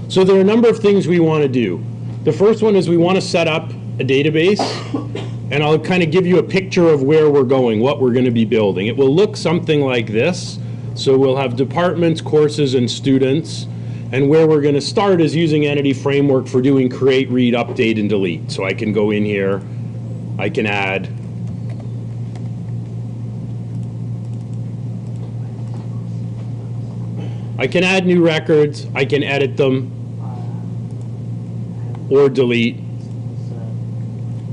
So there are a number of things we want to do. The first one is we want to set up a database, and I'll kind of give you a picture of where we're going, what we're going to be building. It will look something like this. So we'll have departments, courses, and students. And where we're going to start is using Entity Framework for doing create, read, update, and delete. So I can go in here, I can add new records, I can edit them, or delete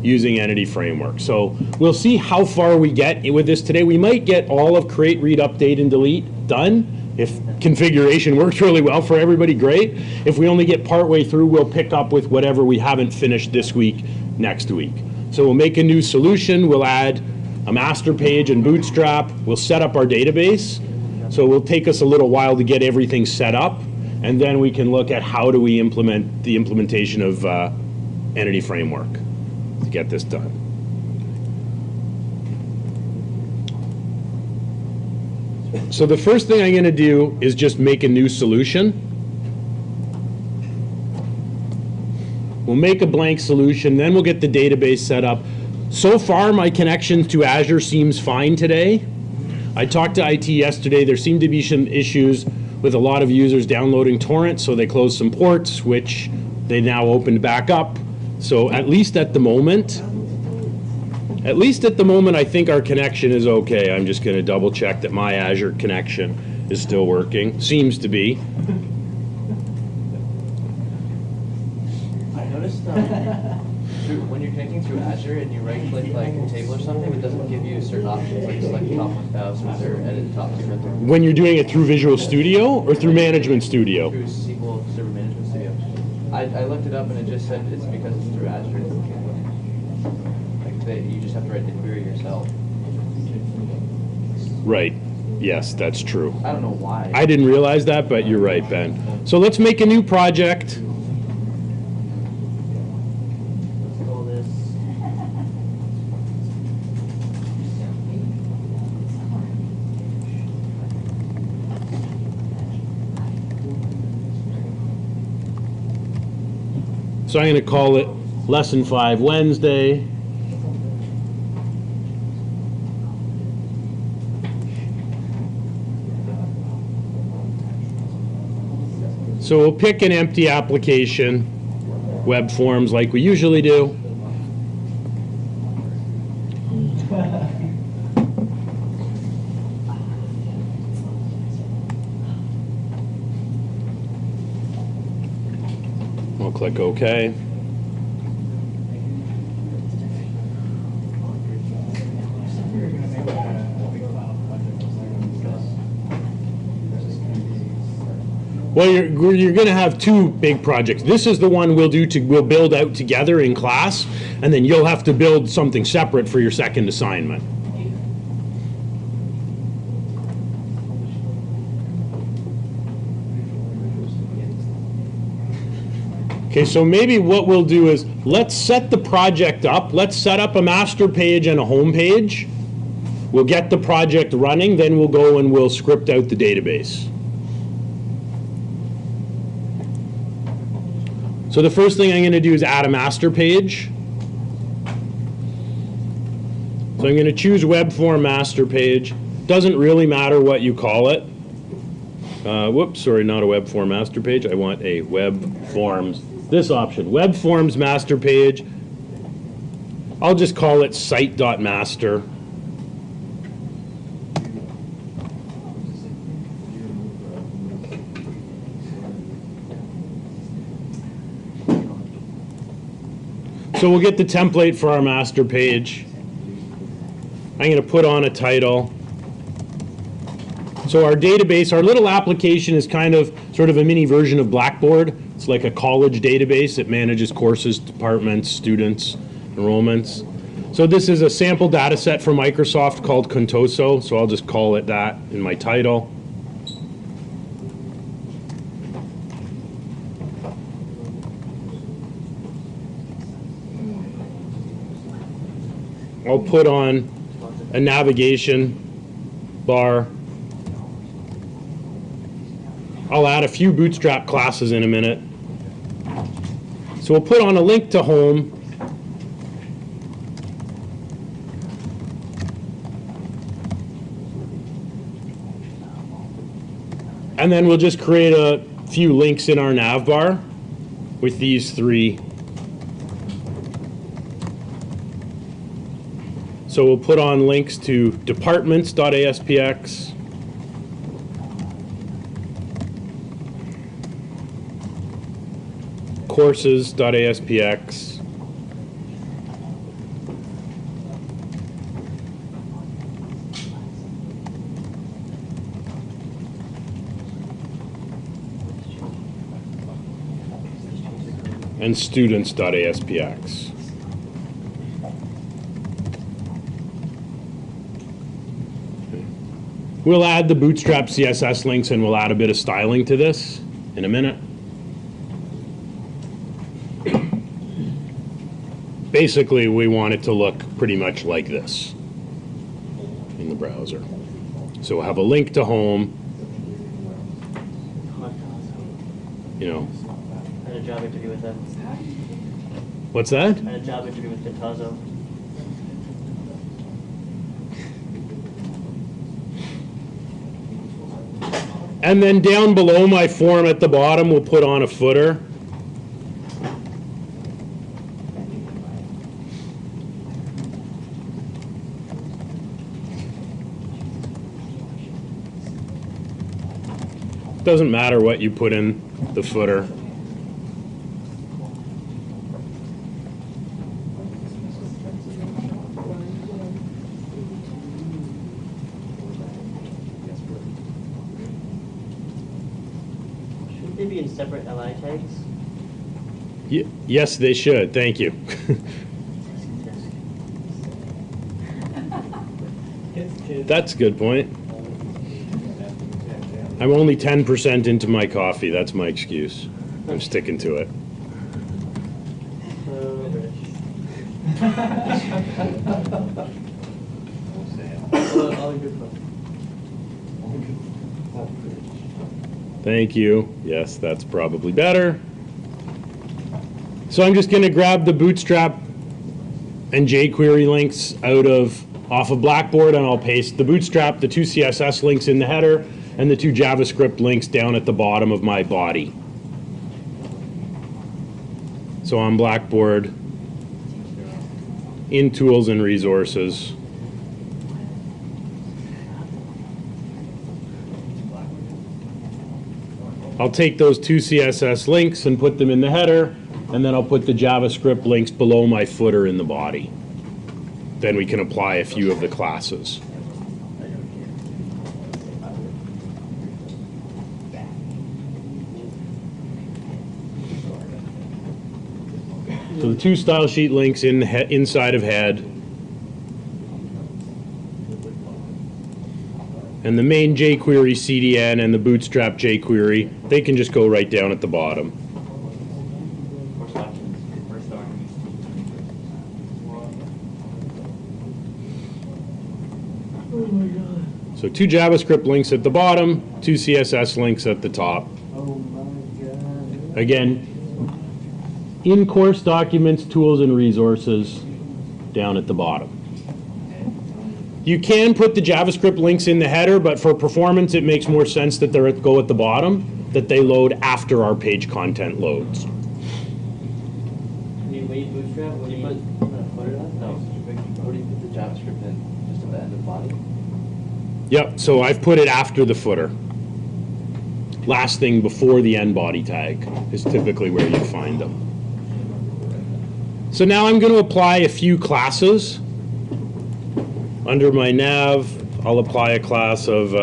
using Entity Framework. So we'll see how far we get with this today. We might get all of create, read, update, and delete done. If configuration works really well for everybody, great. If we only get partway through, we'll pick up with whatever we haven't finished this week, next week. So we'll make a new solution. We'll add a master page in Bootstrap. We'll set up our database. So it will take us a little while to get everything set up. And then we can look at how do we implement the implementation of Entity Framework to get this done. So the first thing I'm going to do is just make a new solution. We'll make a blank solution, then we'll get the database set up. So far, my connection to Azure seems fine today. I talked to IT yesterday. There seemed to be some issues with a lot of users downloading torrents, so they closed some ports, which they now opened back up. So at least at the moment, I think our connection is okay. I'm just going to double check that my Azure connection is still working. Seems to be. I noticed when you're connecting through Azure and you right-click like a table or something, it doesn't give you certain options like select top 1000 or edit top 200. When you're doing it through Visual Studio or through Management Studio? Through SQL Server Management Studio. I looked it up and it just said it's because it's through Azure. You just have to write the query yourself. Right. Yes, that's true. I don't know why. I didn't realize that, but you're right, Ben. So let's make a new project. Let's call this. So I'm going to call it Lesson 5 Wednesday. So we'll pick an empty application, web forms like we usually do. We'll click OK. Well, you're going to have two big projects. This is the one we'll build out together in class, and then you'll have to build something separate for your second assignment. Okay, so maybe what we'll do is let's set the project up. Let's set up a master page and a home page. We'll get the project running, then we'll go and we'll script out the database. So the first thing I'm going to do is add a master page. So I'm going to choose web form master page. Doesn't really matter what you call it. Whoops, sorry, not a web form master page. I want a web forms, this option, web forms master page. I'll just call it site.master. So we'll get the template for our master page. I'm going to put on a title. So our database, our little application is kind of sort of a mini version of Blackboard. It's like a college database that manages courses, departments, students, enrollments. So this is a sample data set from Microsoft called Contoso, so I'll just call it that in my title. I'll put on a navigation bar. I'll add a few Bootstrap classes in a minute. So we'll put on a link to home. And then we'll just create a few links in our nav bar with these three. So we'll put on links to departments.aspx, courses.aspx, and students.aspx. We'll add the Bootstrap CSS links and we'll add a bit of styling to this in a minute. Basically, we want it to look pretty much like this in the browser. So we'll have a link to home, you know. I had a job interview with them. What's that? I had a job interview with Pintazo. And then down below my form at the bottom, we'll put on a footer. Doesn't matter what you put in the footer. Shouldn't they be in separate LI tags? Yes, they should. Thank you. That's a good point. I'm only 10% into my coffee. That's my excuse. I'm sticking to it. Thank you. Yes, that's probably better. So I'm just going to grab the Bootstrap and jQuery links off of Blackboard, and I'll paste the Bootstrap, the two CSS links in the header, and the two JavaScript links down at the bottom of my body. So on Blackboard, in Tools and Resources, I'll take those two CSS links and put them in the header, and then I'll put the JavaScript links below my footer in the body. Then we can apply a few of the classes. So the two style sheet links inside of head, and the main jQuery CDN and the Bootstrap jQuery, they can just go right down at the bottom. So two JavaScript links at the bottom, two CSS links at the top. Again, in course documents, tools, and resources down at the bottom. You can put the JavaScript links in the header, but for performance, it makes more sense that they go at the bottom, that they load after our page content loads. When you Bootstrap, what do you put a footer on? No. Where do you put the JavaScript in? Just at the end of the body? Yep, so I've put it after the footer. Last thing before the end body tag is typically where you find them. So now I'm going to apply a few classes. Under my nav, I'll apply a class of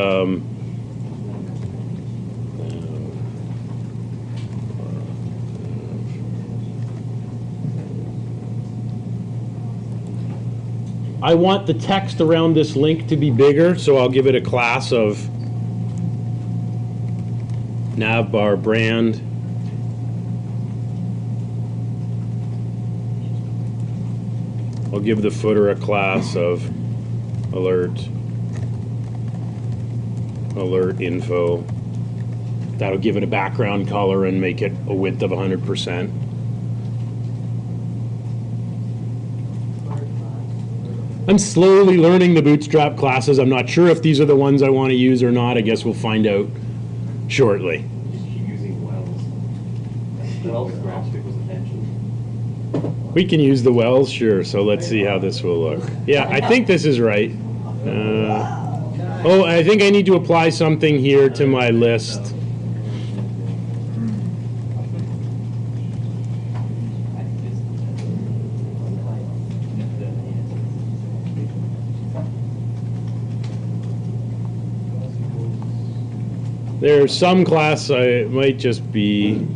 I want the text around this link to be bigger, so I'll give it a class of navbar brand. I'll give the footer a class of alert info. That'll give it a background color and make it a width of 100%. I'm slowly learning the Bootstrap classes. I'm not sure if these are the ones I want to use or not. I guess we'll find out shortly. Just keep using wells. Wells graphic was attention. We can use the wells, sure. So let's see how this will look. Yeah, I think this is right. Oh, I think I need to apply something here to my list. There's some class it might just be.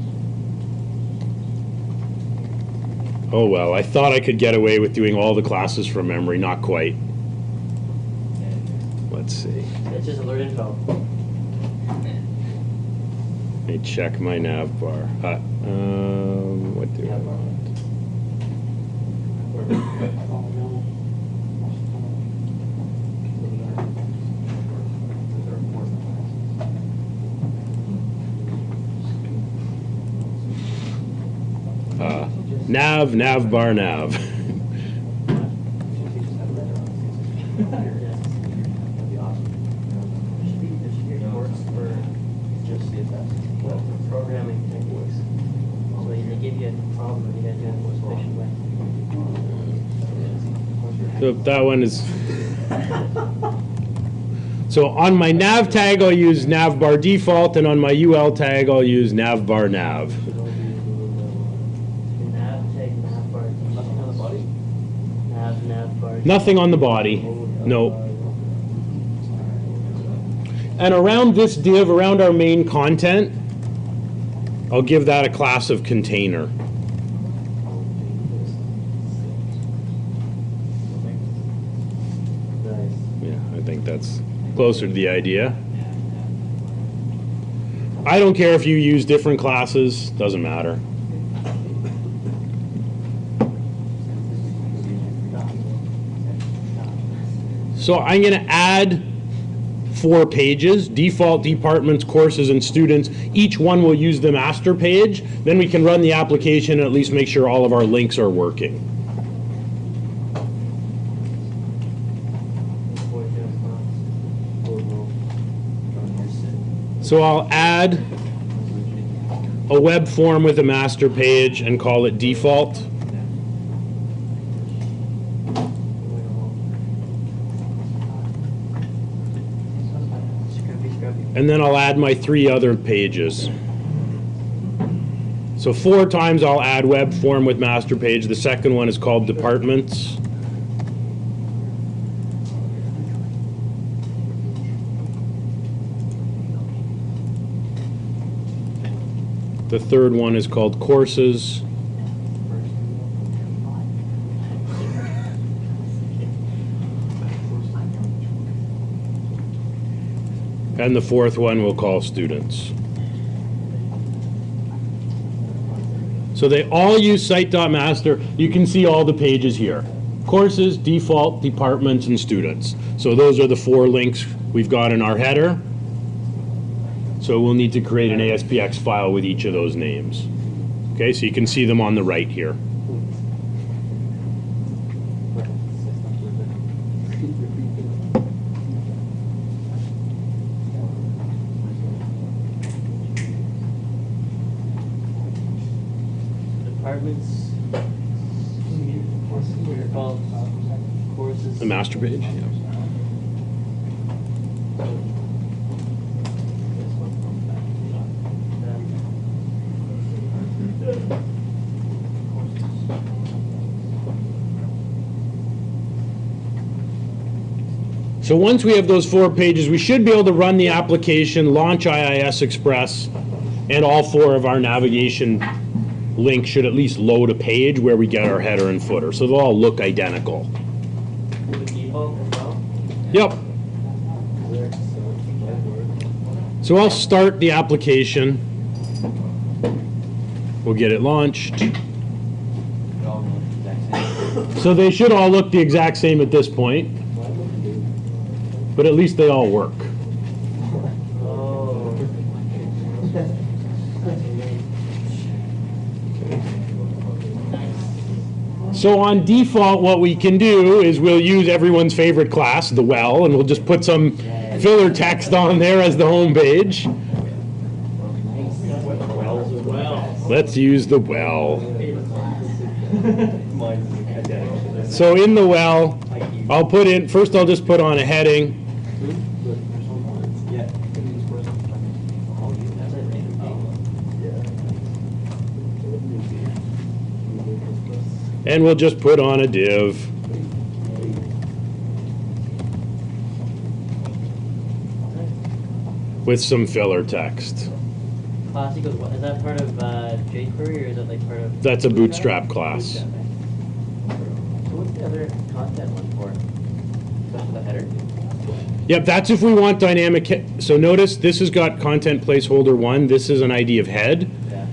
Oh well, I thought I could get away with doing all the classes from memory, not quite. Let's see. It's just alert info. Let me check my nav bar. What do I want? Nav bar nav. Programming techniques. So they give you a problem and you gotta do it in the most efficient way. So that one is. So on my nav tag, I'll use nav bar default, and on my UL tag, I'll use nav bar nav. Nothing on the body. No. And around this div, around our main content, I'll give that a class of container. Yeah, I think that's closer to the idea. I don't care if you use different classes, doesn't matter. So I'm going to add 4 pages, default, departments, courses, and students. Each one will use the master page. Then we can run the application and at least make sure all of our links are working. So I'll add a web form with a master page and call it default. And then I'll add my 3 other pages. So 4 times I'll add web form with master page. The second one is called departments. The third one is called courses. And the fourth one we'll call students. So they all use site.master. You can see all the pages here. Courses, default, departments, and students. So those are the 4 links we've got in our header. So we'll need to create an ASPX file with each of those names. Okay, so you can see them on the right here. Departments. Called courses. The master page. Yeah. So once we have those 4 pages, we should be able to run the application, launch IIS Express, and all 4 of our navigation links should at least load a page where we get our header and footer. So they'll all look identical. The default as well? Yep. So I'll start the application. We'll get it launched. So they should all look the exact same at this point, but at least they all work. Oh. So on default, what we can do is we'll use everyone's favorite class, the well, and we'll just put some filler text on there as the home page. Let's use the well. So in the well, I'll put in, first I'll just put on a heading. And we'll just put on a div. With some filler text. Class equals what? Is that part of jQuery or is it like part of? That's a Bootstrap class. So what's the other content one for? Just the header? Yep, that's if we want dynamic. So notice this has got content placeholder 1. This is an ID of head. Yeah.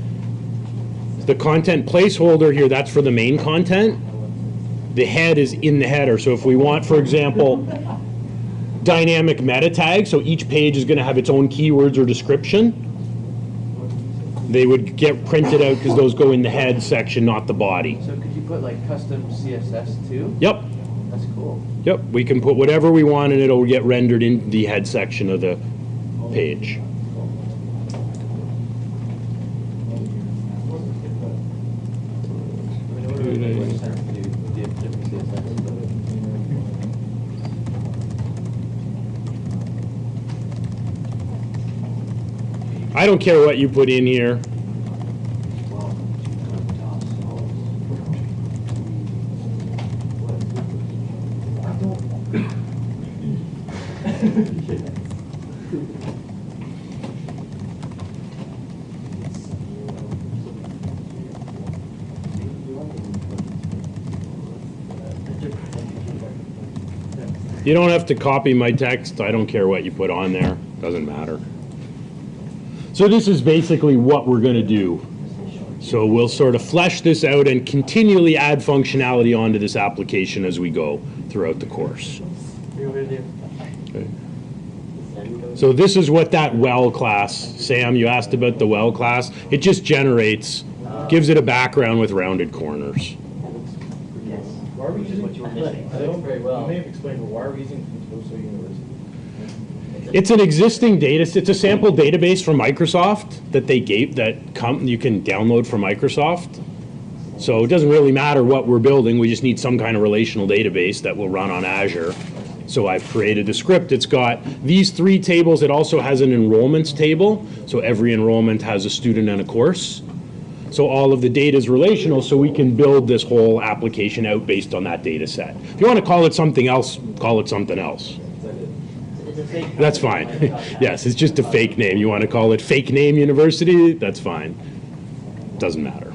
The content placeholder here, that's for the main content. The head is in the header. So if we want, for example, dynamic meta tag, so each page is going to have its own keywords or description, they would get printed out because those go in the head section, not the body. So could you put like custom CSS too? Yep. That's cool. Yep, we can put whatever we want and it'll get rendered in the head section of the page. I don't care what you put in here. You don't have to copy my text. I don't care what you put on there. Doesn't matter. So this is basically what we're going to do. So we'll sort of flesh this out and continually add functionality onto this application as we go throughout the course. Okay. So this is what that well class, Sam, you asked about the well class. It just generates, gives it a background with rounded corners. Why are we using what you were missing? I don't very well. You may have explained, but why are we using COMP2007 University? It's an existing data. It's a sample database from Microsoft that they gave that you can download from Microsoft. So it doesn't really matter what we're building. We just need some kind of relational database that will run on Azure. So I've created a script. It's got these 3 tables. It also has an enrollments table. So every enrollment has a student and a course. So all of the data is relational, so we can build this whole application out based on that data set. If you want to call it something else, call it something else. It's a fake. That's fine. Yes, it's just a fake name. You want to call it Fake Name University? That's fine. Doesn't matter.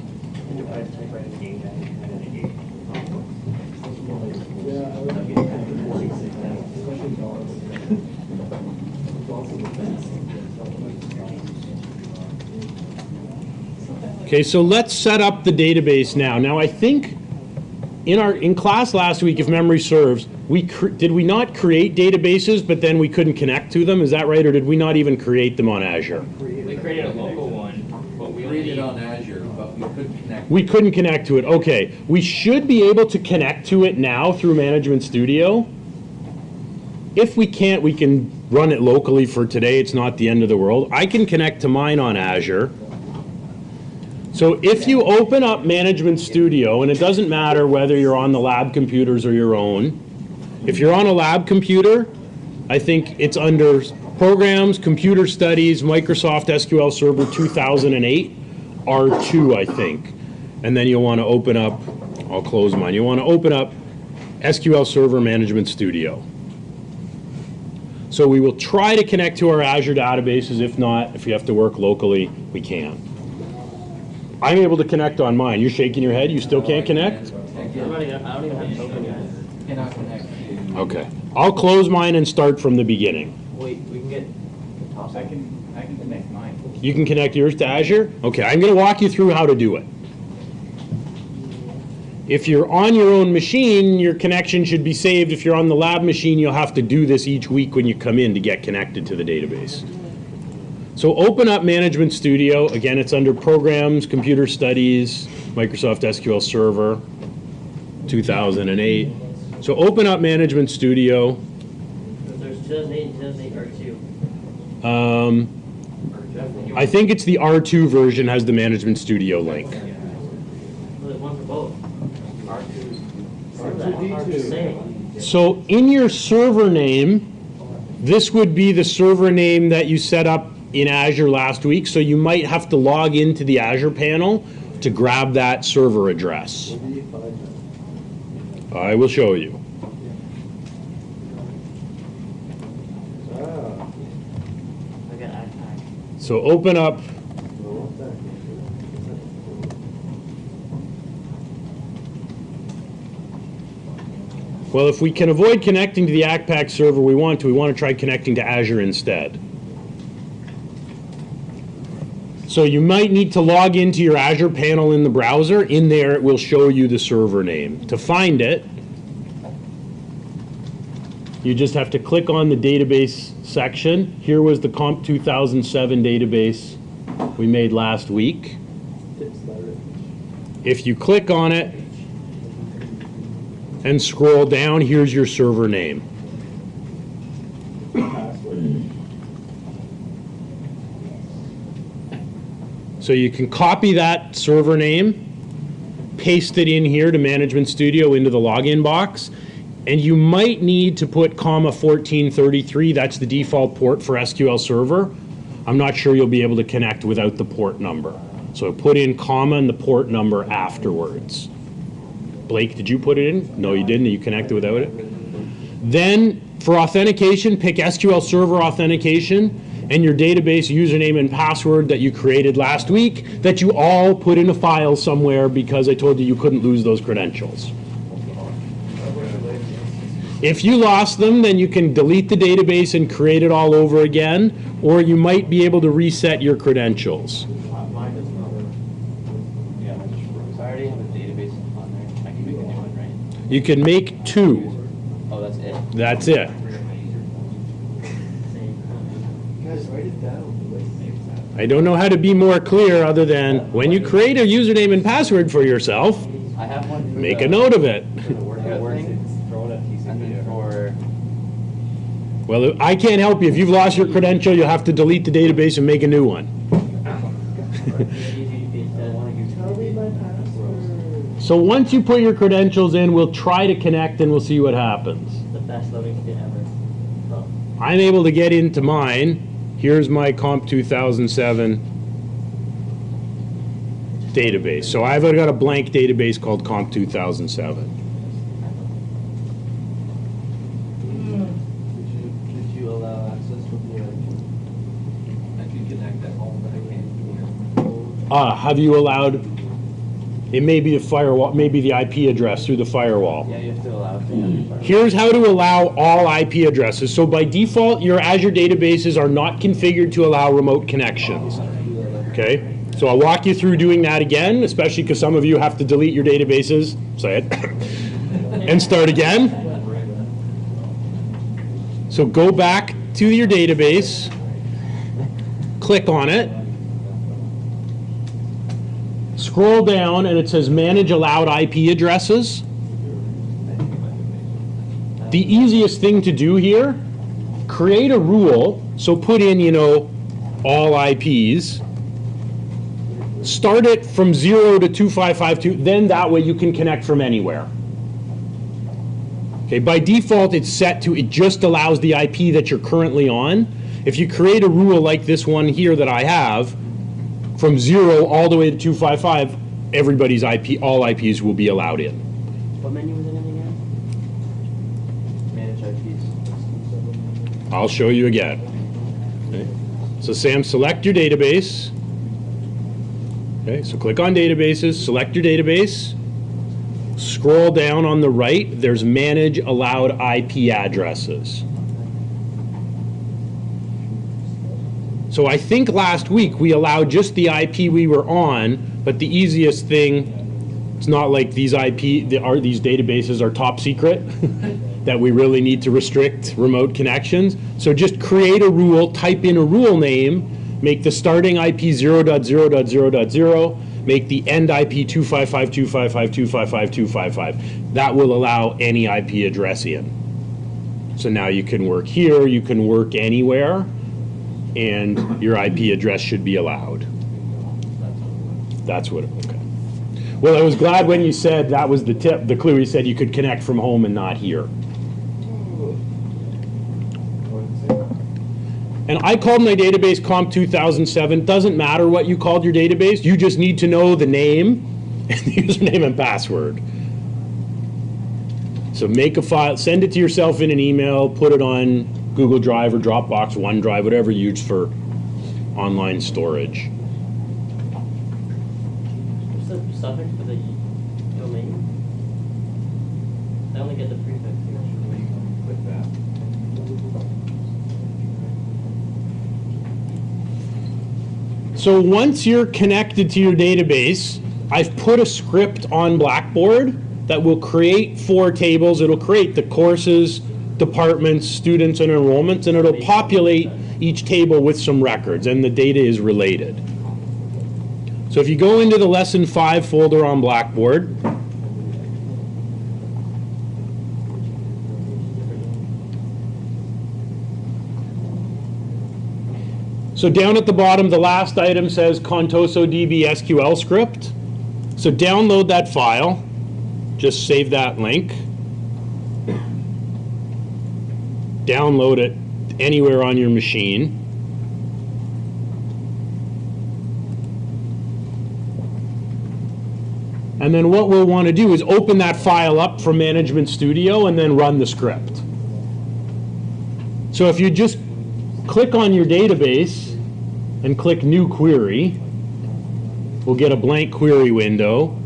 Okay, so let's set up the database now. Now I think in class last week, if memory serves, did we not create databases, but then we couldn't connect to them? Is that right, or did we not even create them on Azure? We created a local one, but we Created on Azure, but we couldn't connect. We couldn't connect to it. Okay, we should be able to connect to it now through Management Studio. If we can't, we can run it locally for today. It's not the end of the world. I can connect to mine on Azure. So if you open up Management Studio, and it doesn't matter whether you're on the lab computers or your own, if you're on a lab computer, I think it's under Programs, Computer Studies, Microsoft SQL Server 2008, R2, I think. And then you'll want to open up, I'll close mine, you'll want to open up SQL Server Management Studio. So we will try to connect to our Azure databases. If not, if you have to work locally, we can. I'm able to connect on mine. You're shaking your head? You still can't connect? I don't even have token yet. cannot connect to. Okay. I'll close mine and start from the beginning. Wait, we can get. I can connect mine. You can connect yours to Azure? Okay, I'm going to walk you through how to do it. If you're on your own machine, your connection should be saved. If you're on the lab machine, you'll have to do this each week when you come in to get connected to the database. So open up Management Studio. Again, it's under Programs, Computer Studies, Microsoft SQL Server. 2008. So open up Management Studio. There's 2008 and 2008 R2. I think it's the R2 version has the Management Studio link. Well, there's one for both. R2. So in your server name, this would be the server name that you set up in Azure last week. So you might have to log into the Azure panel to grab that server address. I will show you. I got iPad. So open up. Well, if we can avoid connecting to the ACPAC server we want to try connecting to Azure instead. So you might need to log into your Azure panel in the browser. In there, it will show you the server name. To find it, you just have to click on the database section. Here was the COMP2007 database we made last week. If you click on it and scroll down, here's your server name. So you can copy that server name, paste it in here to Management Studio into the login box, and you might need to put -1433, that's the default port for SQL Server. I'm not sure you'll be able to connect without the port number. So put in comma and the port number afterwards. Blake, did you put it in? No, you didn't. You connected without it. Then for authentication, pick SQL Server Authentication and your database username and password that you created last week that you all put in a file somewhere because I told you you couldn't lose those credentials. If you lost them, then you can delete the database and create it all over again, or you might be able to reset your credentials. So I already have a database on there. I can make a new one, right? You can make two. Oh, that's it. That's it. Guys, write it down. I don't know how to be more clear other than when you create a username and password for yourself, I have one for make the, a note of it. for the workout thing, and then for Well, I can't help you. If you've lost your credential, you'll have to delete the database and make a new one. So once you put your credentials in, we'll try to connect and we'll see what happens. The best loading speed ever. Oh. I'm able to get into mine. Here's my COMP2007 database. So I've got a blank database called COMP2007. Could you allow access from the I can connect at home, but I can't. Have you allowed, it may be the firewall, maybe the IP address through the firewall. Yeah, you have to allow it. Here's how to allow all IP addresses. So by default, your Azure databases are not configured to allow remote connections. Okay? So I'll walk you through doing that again, especially because some of you have to delete your databases, say it, and start again. So go back to your database, click on it, scroll down, and it says Manage Allowed IP Addresses. The easiest thing to do here, create a rule, so put in, all IPs, start it from 0 to 2552, then that way you can connect from anywhere. Okay, by default it's set to, it just allows the IP that you're currently on. If you create a rule like this one here that I have, from 0 all the way to 255, everybody's IP, all IPs will be allowed in. What menu was it in again? Manage IPs. I'll show you again. Okay. So Sam, select your database. Okay, so click on databases, select your database. Scroll down on the right, there's Manage Allowed IP Addresses. So I think last week we allowed just the IP we were on, but the easiest thing, it's not like these these databases are top secret, that we really need to restrict remote connections. So just create a rule, type in a rule name, make the starting IP 0.0.0.0, make the end IP 255.255.255.255. That will allow any IP address in. So now you can work here, you can work anywhere, and your IP address should be allowed. That's what, okay. Well, I was glad when you said that was the tip, the clue. You said you could connect from home and not here. And I called my database COMP2007. Doesn't matter what you called your database. You just need to know the name and the username and password. So make a file, send it to yourself in an email, put it on Google Drive or Dropbox, OneDrive, whatever you use for online storage. What's the suffix for the domain? I only get the prefix. Click that. So once you're connected to your database, I've put a script on Blackboard that will create 4 tables. It'll create the courses, departments, students, and enrollments, and it'll populate each table with some records, and the data is related. So if you go into the Lesson 5 folder on Blackboard, so down at the bottom, the last item says Contoso DB SQL script. So download that file. Just save that link. Download it anywhere on your machine. And then what we'll want to do is open that file up from Management Studio and then run the script. So if you just click on your database and click New Query, we'll get a blank query window.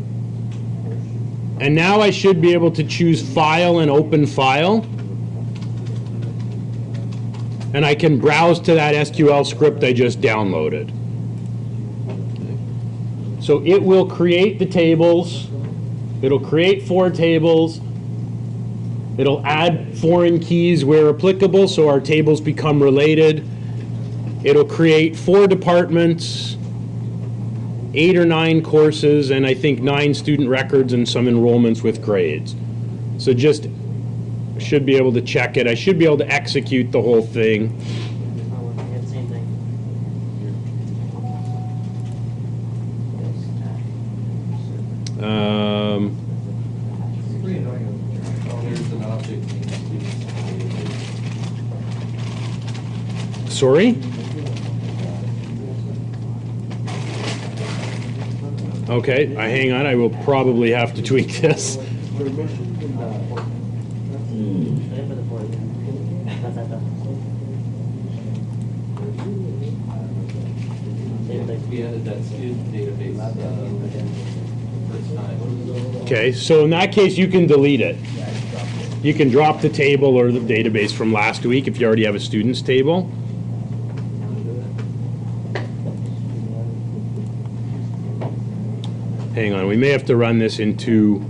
And now I should be able to choose File and Open File. And I can browse to that SQL script I just downloaded. So it will create the tables. It'll create 4 tables. It'll add foreign keys where applicable, so our tables become related. It'll create 4 departments, 8 or 9 courses, and I think 9 student records and some enrollments with grades. So just should be able to check it. I should be able to execute the whole thing. Oh, I get the same thing. It's pretty annoying. There's an object. Sorry? Okay, hang on. I will probably have to tweak this. I didn't put the 4 in. That's that stuff. Same thing. We added that student database first time. Okay, so in that case, you can delete it. You can drop the table or the database from last week if you already have a students table. Hang on, we may have to run this into...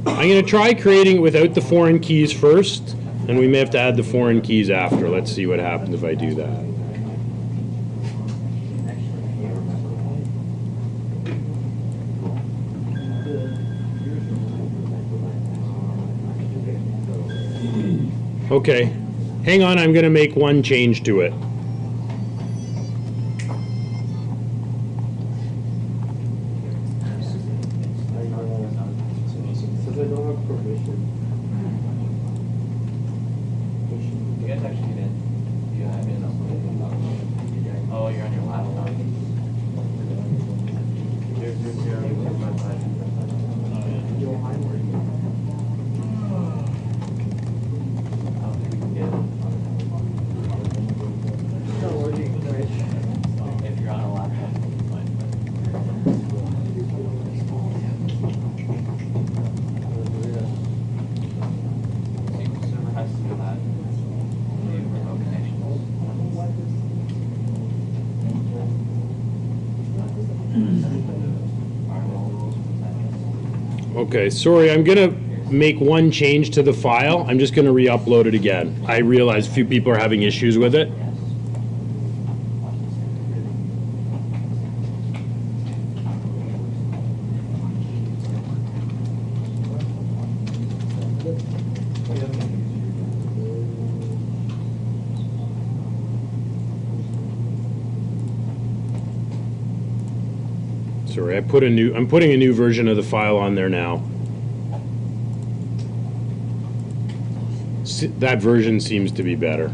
I'm going to try creating it without the foreign keys first, and we may have to add the foreign keys after. Let's see what happens if I do that. Okay, hang on, I'm going to make one change to it. Since I don't have permission. You guys actually get in? You have in? Oh, you're on your laptop. 00055. I don't think we can get it. It's not working, Rich. If you're on a laptop, it's fine. SQL Server has to do that. The remote connections. Okay, sorry, I'm going to make one change to the file. I'm just going to re-upload it again. I realize a few people are having issues with it. Sorry, I'm putting a new version of the file on there now. That version seems to be better.